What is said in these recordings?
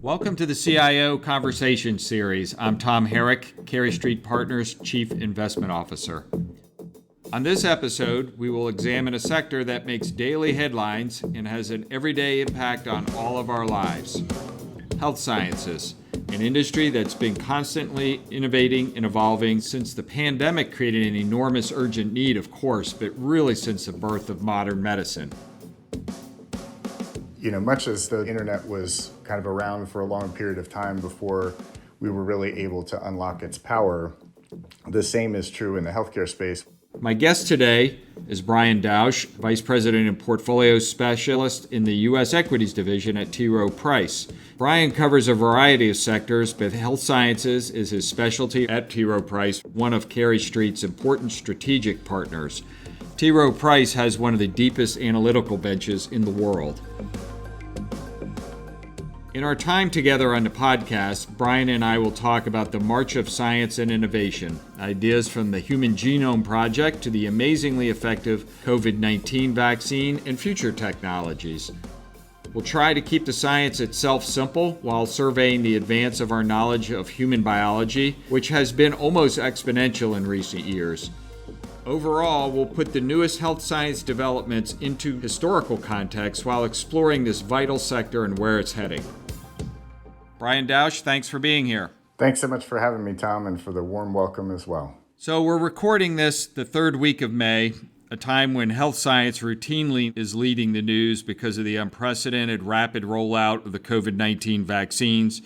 Welcome to the CIO Conversation Series. I'm Tom Herrick, Cary Street Partners Chief Investment Officer. On this episode, we will examine a sector that makes daily headlines and has an everyday impact on all of our lives. Health sciences, an industry that's been constantly innovating and evolving since the pandemic created an enormous urgent need, of course, but really since the birth of modern medicine. Much as the internet was kind of around for a long period of time before we were really able to unlock its power, the same is true in the healthcare space. My guest today is Brian Dausch, Vice President and Portfolio Specialist in the U.S. Equities Division at T. Rowe Price. Brian covers a variety of sectors, but health sciences is his specialty at T. Rowe Price, one of Cary Street's important strategic partners. T. Rowe Price has one of the deepest analytical benches in the world. In our time together on the podcast, Brian and I will talk about the march of science and innovation, ideas from the Human Genome Project to the amazingly effective COVID-19 vaccine and future technologies. We'll try to keep the science itself simple while surveying the advance of our knowledge of human biology, which has been almost exponential in recent years. Overall, we'll put the newest health science developments into historical context while exploring this vital sector and where it's heading. Brian Dausch, thanks for being here. Thanks so much for having me, Tom, and for the warm welcome as well. So we're recording this the third week of May, a time when health science routinely is leading the news because of the unprecedented rapid rollout of the COVID-19 vaccines,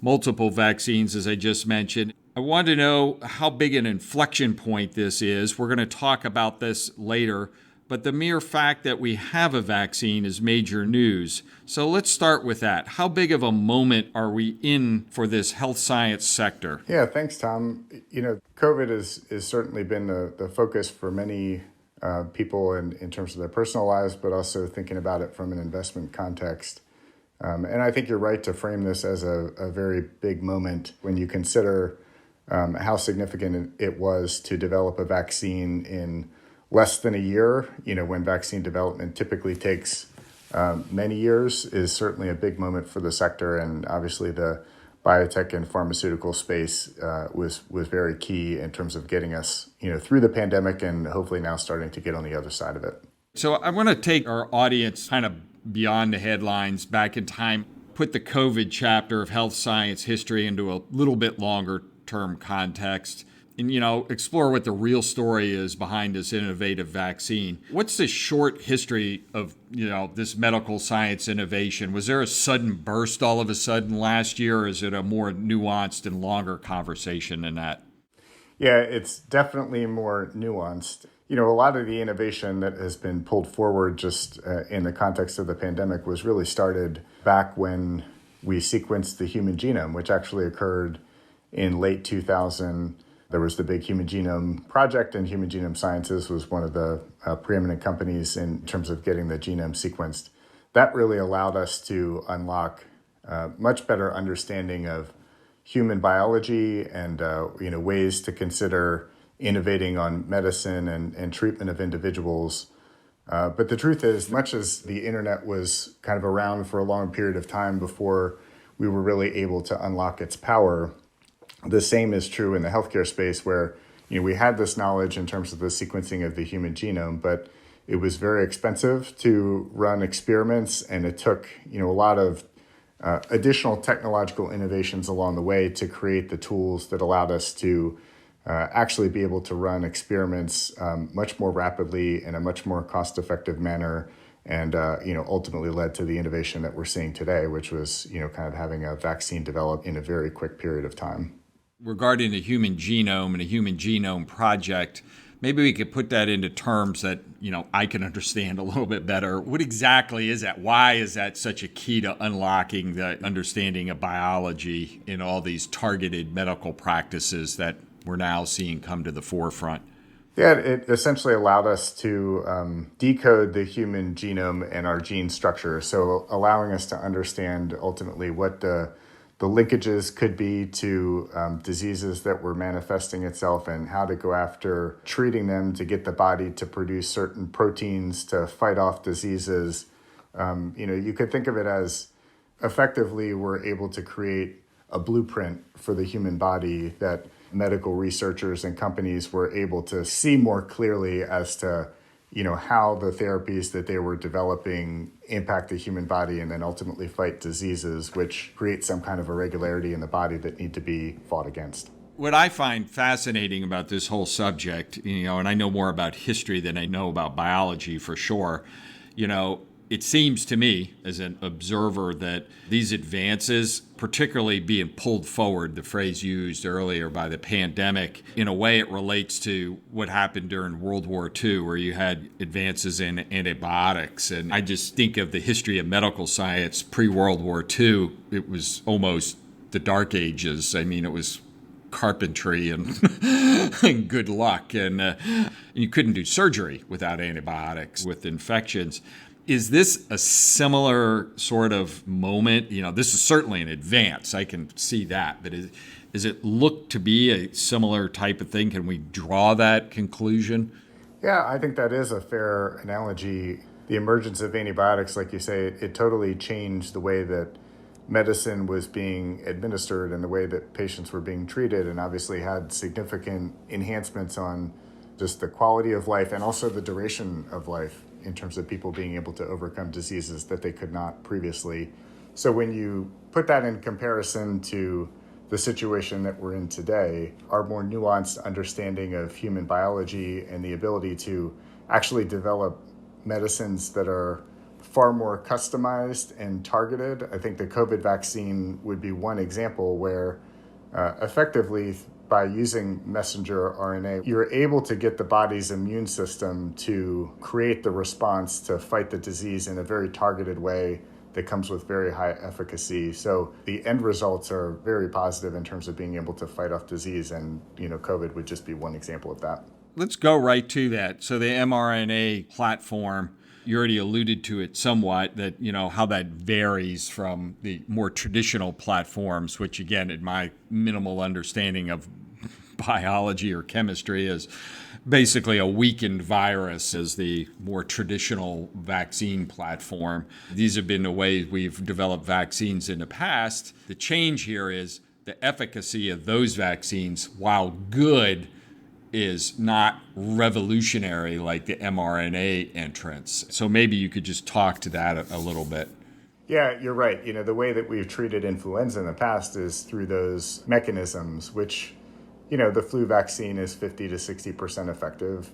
multiple vaccines, as I just mentioned. I want to know how big an inflection point this is. We're going to talk about this later, but the mere fact that we have a vaccine is major news. So let's start with that. How big of a moment are we in for this health science sector? Yeah, thanks, Tom. COVID has certainly been the focus for many people in terms of their personal lives, but also thinking about it from an investment context. And I think you're right to frame this as a very big moment when you consider how significant it was to develop a vaccine in less than a year. When vaccine development typically takes many years, is certainly a big moment for the sector. And obviously the biotech and pharmaceutical space was very key in terms of getting us through the pandemic and hopefully now starting to get on the other side of it. So I want to take our audience kind of beyond the headlines, back in time, put the COVID chapter of health science history into a little bit longer term context, and explore what the real story is behind this innovative vaccine. What's the short history of this medical science innovation? Was there a sudden burst all of a sudden last year, or is it a more nuanced and longer conversation than that? Yeah, it's definitely more nuanced. A lot of the innovation that has been pulled forward just in the context of the pandemic was really started back when we sequenced the human genome, which actually occurred in late 2000. There was the big Human Genome Project, and Human Genome Sciences was one of the preeminent companies in terms of getting the genome sequenced. That really allowed us to unlock much better understanding of human biology and ways to consider innovating on medicine and treatment of individuals. But the truth is, much as the internet was kind of around for a long period of time before we were really able to unlock its power, the same is true in the healthcare space, where we had this knowledge in terms of the sequencing of the human genome, but it was very expensive to run experiments, and it took a lot of additional technological innovations along the way to create the tools that allowed us to actually be able to run experiments much more rapidly in a much more cost-effective manner, and ultimately led to the innovation that we're seeing today, which was kind of having a vaccine developed in a very quick period of time. Regarding the human genome and the Human Genome Project, maybe we could put that into terms that, I can understand a little bit better. What exactly is that? Why is that such a key to unlocking the understanding of biology in all these targeted medical practices that we're now seeing come to the forefront? Yeah, it essentially allowed us to decode the human genome and our gene structure. So allowing us to understand ultimately what the linkages could be to diseases that were manifesting itself, and how to go after treating them to get the body to produce certain proteins to fight off diseases. You could think of it as effectively were able to create a blueprint for the human body that medical researchers and companies were able to see more clearly as to how the therapies that they were developing impact the human body and then ultimately fight diseases which create some kind of irregularity in the body that need to be fought against. What I find fascinating about this whole subject, and I know more about history than I know about biology for sure, it seems to me as an observer that these advances, particularly being pulled forward, the phrase used earlier by the pandemic, in a way it relates to what happened during World War II, where you had advances in antibiotics. And I just think of the history of medical science pre-World War II. It was almost the Dark Ages. I mean, it was carpentry and, and good luck. And you couldn't do surgery without antibiotics with infections. Is this a similar sort of moment? This is certainly an advance. I can see that. But does it look to be a similar type of thing? Can we draw that conclusion? Yeah, I think that is a fair analogy. The emergence of antibiotics, like you say, it totally changed the way that medicine was being administered and the way that patients were being treated, and obviously had significant enhancements on just the quality of life and also the duration of life in terms of people being able to overcome diseases that they could not previously. So when you put that in comparison to the situation that we're in today, our more nuanced understanding of human biology and the ability to actually develop medicines that are far more customized and targeted. I think the COVID vaccine would be one example where effectively by using messenger RNA, you're able to get the body's immune system to create the response to fight the disease in a very targeted way that comes with very high efficacy. So the end results are very positive in terms of being able to fight off disease, and COVID would just be one example of that. Let's go right to that. So the mRNA platform, you already alluded to it somewhat, that how that varies from the more traditional platforms, which again, in my minimal understanding of biology or chemistry, is basically a weakened virus as the more traditional vaccine platform. These have been the ways we've developed vaccines in the past. The change here is the efficacy of those vaccines, while good, is not revolutionary like the mRNA entrance. So maybe you could just talk to that a little bit. Yeah, you're right. The way that we've treated influenza in the past is through those mechanisms, which, the flu vaccine is 50 to 60% effective,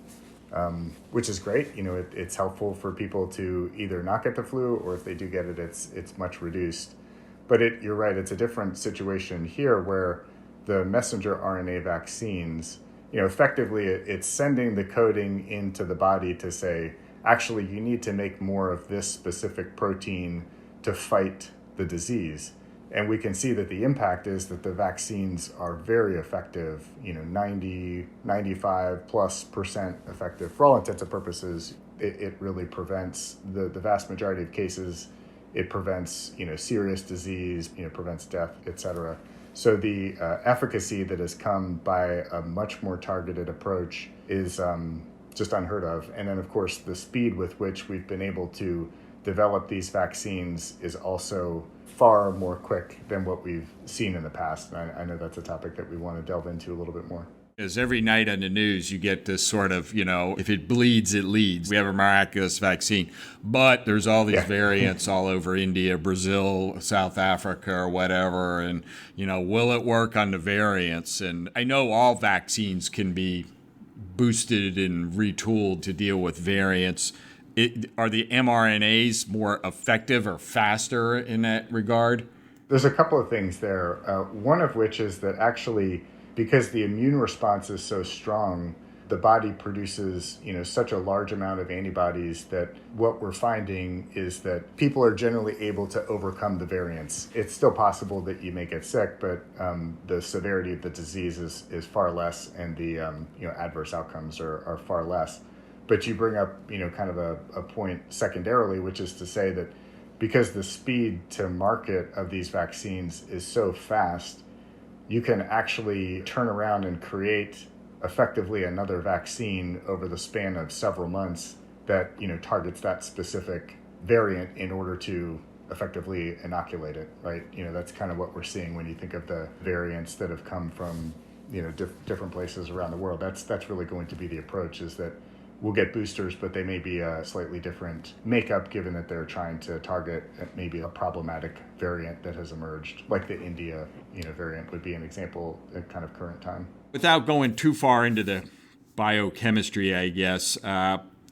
which is great. It's helpful for people to either not get the flu, or if they do get it, it's much reduced. But you're right, it's a different situation here where the messenger RNA vaccines, effectively it's sending the coding into the body to say, actually, you need to make more of this specific protein to fight the disease. And we can see that the impact is that the vaccines are very effective, 90, 95+% effective. For all intents and purposes, it really prevents the vast majority of cases. It prevents, serious disease, prevents death, et cetera. So the efficacy that has come by a much more targeted approach is just unheard of. And then, of course, the speed with which we've been able to develop these vaccines is also far more quick than what we've seen in the past. And I know that's a topic that we want to delve into a little bit more. As every night on the news, you get this sort of, if it bleeds, it leads. We have a miraculous vaccine, but there's all these variants all over India, Brazil, South Africa, or whatever. And, will it work on the variants? And I know all vaccines can be boosted and retooled to deal with variants. Are the mRNAs more effective or faster in that regard? There's a couple of things there. One of which is that actually, because the immune response is so strong, the body produces, such a large amount of antibodies that what we're finding is that people are generally able to overcome the variants. It's still possible that you may get sick, but the severity of the disease is far less, and the adverse outcomes are far less. But you bring up, kind of a point secondarily, which is to say that because the speed to market of these vaccines is so fast, you can actually turn around and create effectively another vaccine over the span of several months that, targets that specific variant in order to effectively inoculate it, right? That's kind of what we're seeing when you think of the variants that have come from, different places around the world. That's really going to be the approach, is that we'll get boosters, but they may be a slightly different makeup, given that they're trying to target maybe a problematic variant that has emerged, like the India, variant would be an example at kind of current time. Without going too far into the biochemistry, I guess,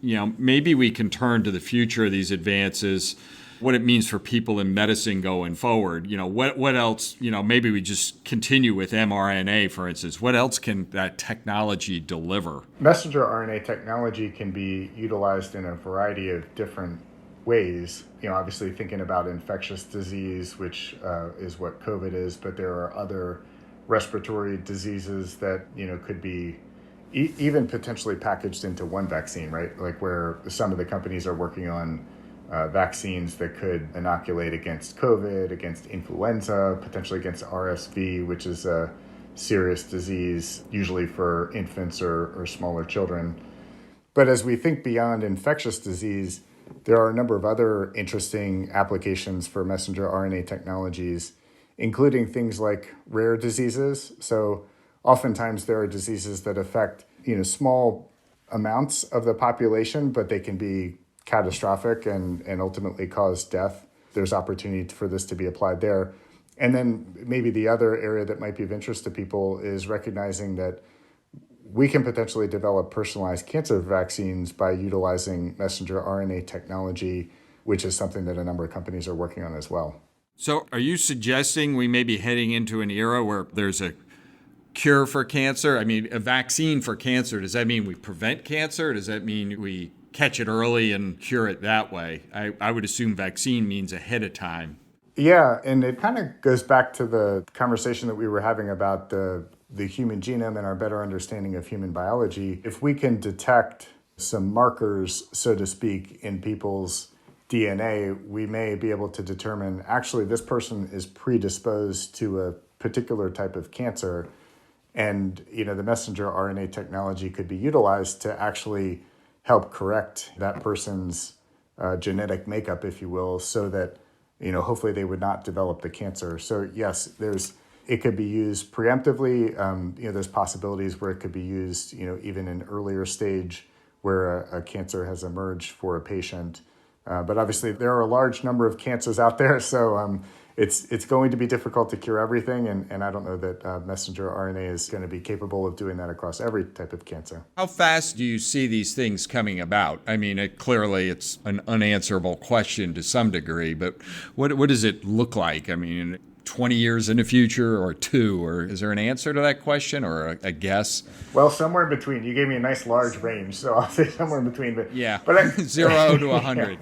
maybe we can turn to the future of these advances, what it means for people in medicine going forward. What else, maybe we just continue with mRNA, for instance. What else can that technology deliver? Messenger RNA technology can be utilized in a variety of different ways. Obviously thinking about infectious disease, which is what COVID is, but there are other respiratory diseases that, could be even potentially packaged into one vaccine, right? Like where some of the companies are working on vaccines that could inoculate against COVID, against influenza, potentially against RSV, which is a serious disease, usually for infants or smaller children. But as we think beyond infectious disease, there are a number of other interesting applications for messenger RNA technologies, including things like rare diseases. So oftentimes there are diseases that affect, small amounts of the population, but they can be catastrophic and ultimately cause death. There's opportunity for this to be applied there. And then maybe the other area that might be of interest to people is recognizing that we can potentially develop personalized cancer vaccines by utilizing messenger RNA technology, which is something that a number of companies are working on as well. So are you suggesting we may be heading into an era where there's a cure for cancer? I mean, a vaccine for cancer, does that mean we prevent cancer? Does that mean we catch it early and cure it that way? I would assume vaccine means ahead of time. Yeah, and it kind of goes back to the conversation that we were having about the human genome and our better understanding of human biology. If we can detect some markers, so to speak, in people's DNA, we may be able to determine actually this person is predisposed to a particular type of cancer. And, the messenger RNA technology could be utilized to actually help correct that person's genetic makeup, if you will, so that, hopefully they would not develop the cancer. So yes, it could be used preemptively. There's possibilities where it could be used, even in earlier stage where a cancer has emerged for a patient. But obviously there are a large number of cancers out there. So it's going to be difficult to cure everything. And I don't know that messenger RNA is going to be capable of doing that across every type of cancer. How fast do you see these things coming about? I mean, clearly it's an unanswerable question to some degree, but what does it look like? I mean, 20 years in the future or 2, or is there an answer to that question or a guess? Well, somewhere in between. You gave me a nice large range, so I'll say somewhere in between. But yeah, but 0 to 100.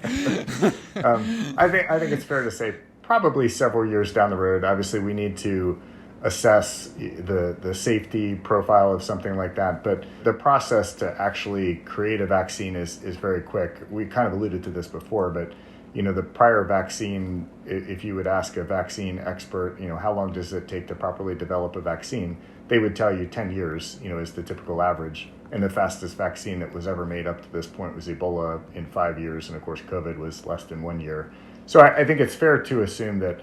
I think it's fair to say probably several years down the road. Obviously, we need to assess the safety profile of something like that. But the process to actually create a vaccine is very quick. We kind of alluded to this before, but the prior vaccine, if you would ask a vaccine expert, how long does it take to properly develop a vaccine? They would tell you 10 years, is the typical average. And the fastest vaccine that was ever made up to this point was Ebola in 5 years. And of course, COVID was less than 1 year. So I think it's fair to assume that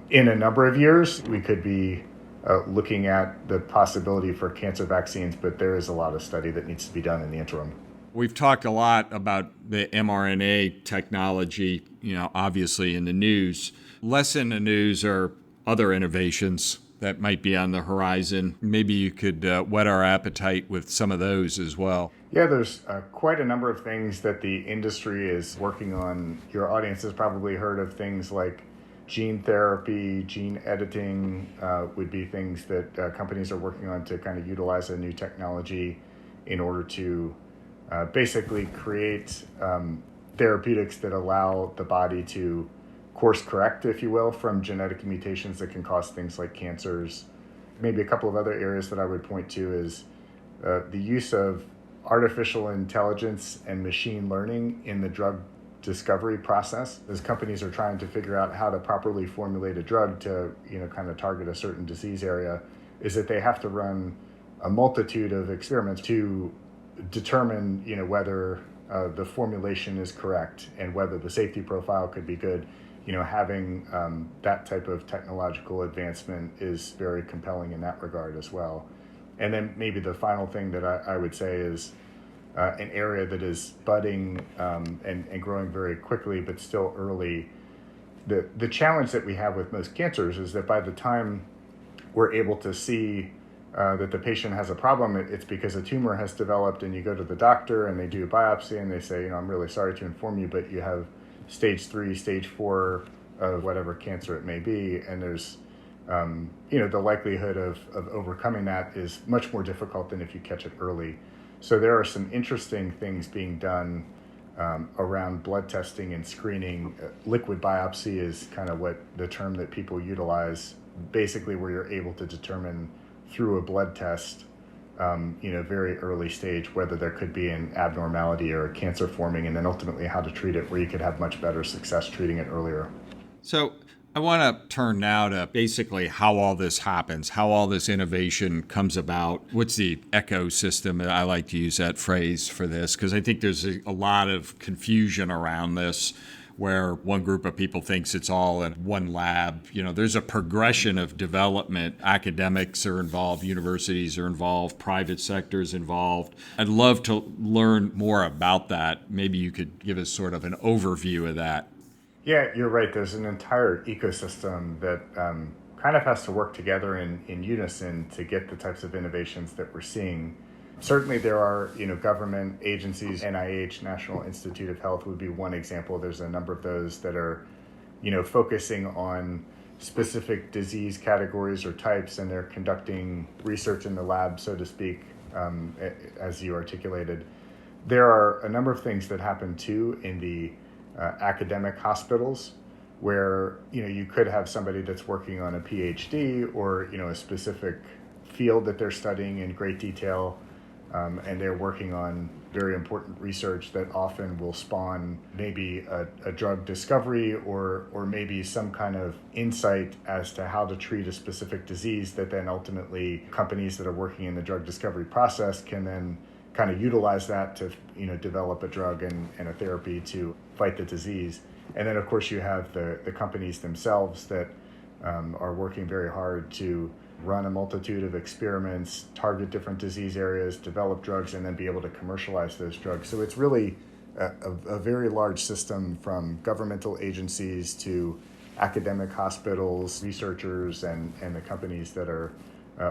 in a number of years, we could be looking at the possibility for cancer vaccines, but there is a lot of study that needs to be done in the interim. We've talked a lot about the mRNA technology, obviously in the news. Less in the news are other innovations that might be on the horizon. Maybe you could whet our appetite with some of those as well. Yeah, there's quite a number of things that the industry is working on. Your audience has probably heard of things like gene therapy, gene editing would be things that companies are working on to kind of utilize a new technology in order to basically create therapeutics that allow the body to course correct, if you will, from genetic mutations that can cause things like cancers. Maybe a couple of other areas that I would point to is the use of artificial intelligence and machine learning in the drug discovery process. As companies are trying to figure out how to properly formulate a drug to, kind of target a certain disease area, is that they have to run a multitude of experiments to determine, whether the formulation is correct and whether the safety profile could be good. having that type of technological advancement is very compelling in that regard as well. And then maybe the final thing that I would say is an area that is budding and growing very quickly, but still early. The challenge that we have with most cancers is that by the time we're able to see that the patient has a problem, it's because a tumor has developed, and you go to the doctor and they do a biopsy and they say, I'm really sorry to inform you, but you have stage 3, stage 4 of whatever cancer it may be. And there's, the likelihood of overcoming that is much more difficult than if you catch it early. So there are some interesting things being done around blood testing and screening. Liquid biopsy is kind of what the term that people utilize, basically where you're able to determine through a blood test, very early stage, whether there could be an abnormality or a cancer forming, and then ultimately how to treat it, where you could have much better success treating it earlier. So I want to turn now to basically how all this happens, how all this innovation comes about. What's the ecosystem? I like to use that phrase for this because I think there's a lot of confusion around this, where one group of people thinks it's all in one lab. There's a progression of development. Academics are involved, universities are involved, private sectors involved. I'd love to learn more about that. Maybe you could give us sort of an overview of that. Yeah, you're right. There's an entire ecosystem that kind of has to work together in unison to get the types of innovations that we're seeing. Certainly there are, government agencies, NIH, National Institute of Health would be one example. There's a number of those that are, focusing on specific disease categories or types, and they're conducting research in the lab, so to speak, as you articulated. There are a number of things that happen too in the academic hospitals, where, you could have somebody that's working on a PhD or, a specific field that they're studying in great detail. And they're working on very important research that often will spawn maybe a drug discovery or maybe some kind of insight as to how to treat a specific disease that then ultimately companies that are working in the drug discovery process can then kind of utilize that to develop a drug and a therapy to fight the disease. And then of course you have the companies themselves that are working very hard to run a multitude of experiments, target different disease areas, develop drugs, and then be able to commercialize those drugs. So it's really a very large system, from governmental agencies to academic hospitals, researchers, and the companies that are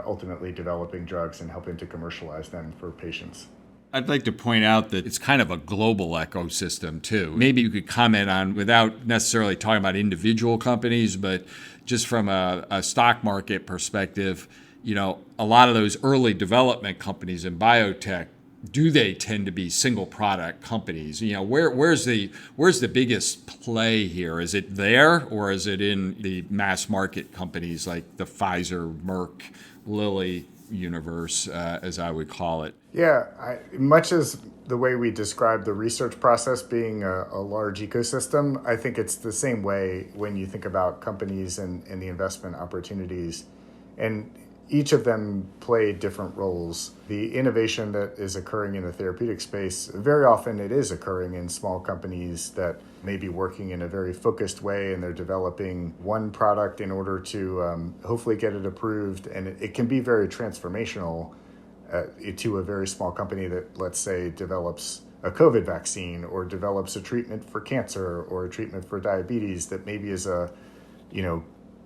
ultimately developing drugs and helping to commercialize them for patients. I'd like to point out that it's kind of a global ecosystem too. Maybe you could comment on, without necessarily talking about individual companies, but just from a stock market perspective, a lot of those early development companies in biotech, do they tend to be single product companies? Where's the biggest play here? Is it there, or is it in the mass market companies like the Pfizer, Merck, Lilly universe, as I would call it? Yeah, much as the way we describe the research process being a large ecosystem, I think it's the same way when you think about companies and the investment opportunities. And each of them play different roles. The innovation that is occurring in the therapeutic space, very often it is occurring in small companies that may be working in a very focused way, and they're developing one product in order to hopefully get it approved. And it can be very transformational to a very small company that, let's say, develops a COVID vaccine or develops a treatment for cancer or a treatment for diabetes that maybe is a,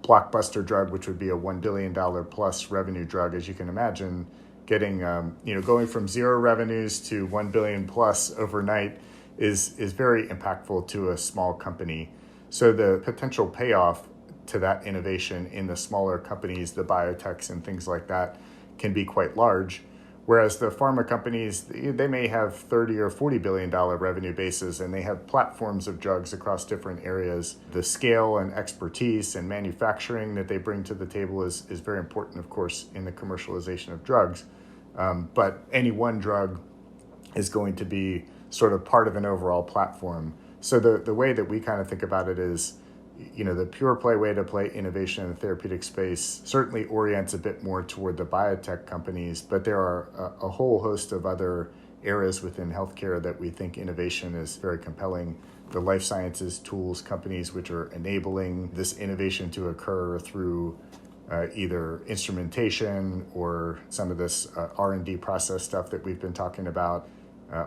blockbuster drug, which would be a $1 billion plus revenue drug, as you can imagine. Getting, going from zero revenues to 1 billion plus overnight is very impactful to a small company. So the potential payoff to that innovation in the smaller companies, the biotechs and things like that, can be quite large. Whereas the pharma companies, they may have 30 or $40 billion revenue bases, and they have platforms of drugs across different areas. The scale and expertise and manufacturing that they bring to the table is very important, of course, in the commercialization of drugs. But any one drug is going to be sort of part of an overall platform. So the way that we kind of think about it is, the pure play way to play innovation in the therapeutic space certainly orients a bit more toward the biotech companies, but there are a whole host of other areas within healthcare that we think innovation is very compelling. the life sciences tools companies which are enabling this innovation to occur through either instrumentation or some of this R&D process stuff that we've been talking about.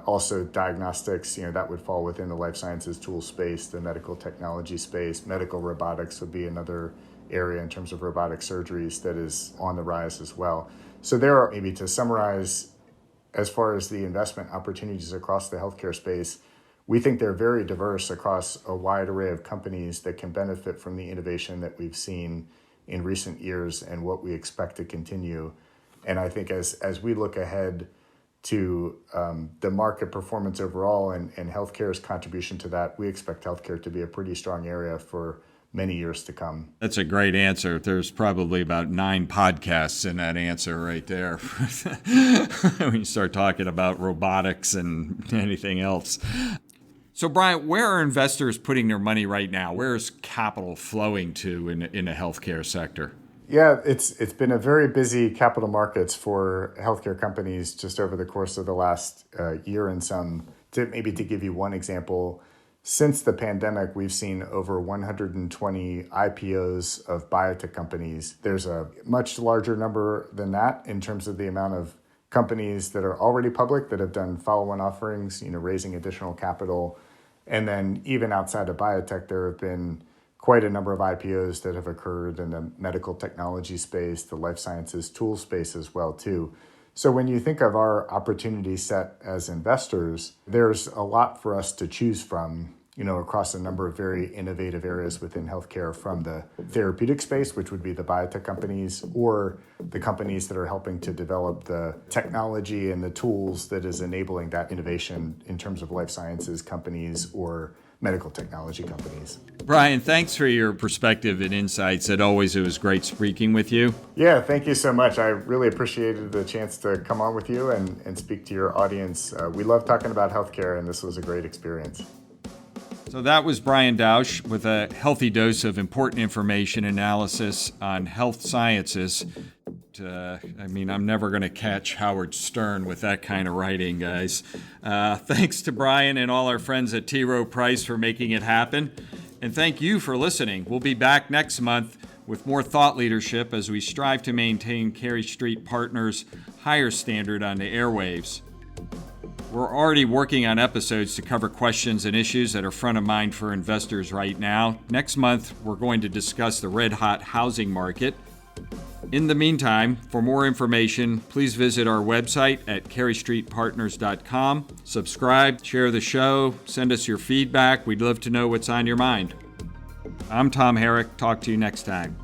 Also diagnostics, that would fall within the life sciences tool space, the medical technology space. Medical robotics would be another area in terms of robotic surgeries that is on the rise as well. So there are, maybe to summarize, as far as the investment opportunities across the healthcare space, we think they're very diverse across a wide array of companies that can benefit from the innovation that we've seen in recent years and what we expect to continue. And I think as we look ahead to the market performance overall and healthcare's contribution to that, we expect healthcare to be a pretty strong area for many years to come. That's a great answer. There's probably about 9 podcasts in that answer right there when you start talking about robotics and anything else. So, Brian, where are investors putting their money right now? Where is capital flowing to in the healthcare sector? Yeah, it's been a very busy capital markets for healthcare companies just over the course of the last year and some. To give you one example, since the pandemic, we've seen over 120 IPOs of biotech companies. There's a much larger number than that in terms of the amount of companies that are already public that have done follow-on offerings, raising additional capital. And then even outside of biotech, there have been quite a number of IPOs that have occurred in the medical technology space, the life sciences tool space as well, too. So when you think of our opportunity set as investors, there's a lot for us to choose from, across a number of very innovative areas within healthcare, from the therapeutic space, which would be the biotech companies, or the companies that are helping to develop the technology and the tools that is enabling that innovation in terms of life sciences companies or medical technology companies. Brian, thanks for your perspective and insights. As always, it was great speaking with you. Yeah, thank you so much. I really appreciated the chance to come on with you and speak to your audience. We love talking about healthcare, and this was a great experience. So that was Brian Dausch with a healthy dose of important information analysis on health sciences. I'm never going to catch Howard Stern with that kind of writing, guys. Thanks to Brian and all our friends at T. Rowe Price for making it happen. And thank you for listening. We'll be back next month with more thought leadership as we strive to maintain Cary Street Partners' higher standard on the airwaves. We're already working on episodes to cover questions and issues that are front of mind for investors right now. Next month, we're going to discuss the red-hot housing market. In the meantime, for more information, please visit our website at carystreetpartners.com. Subscribe, share the show, send us your feedback. We'd love to know what's on your mind. I'm Tom Herrick. Talk to you next time.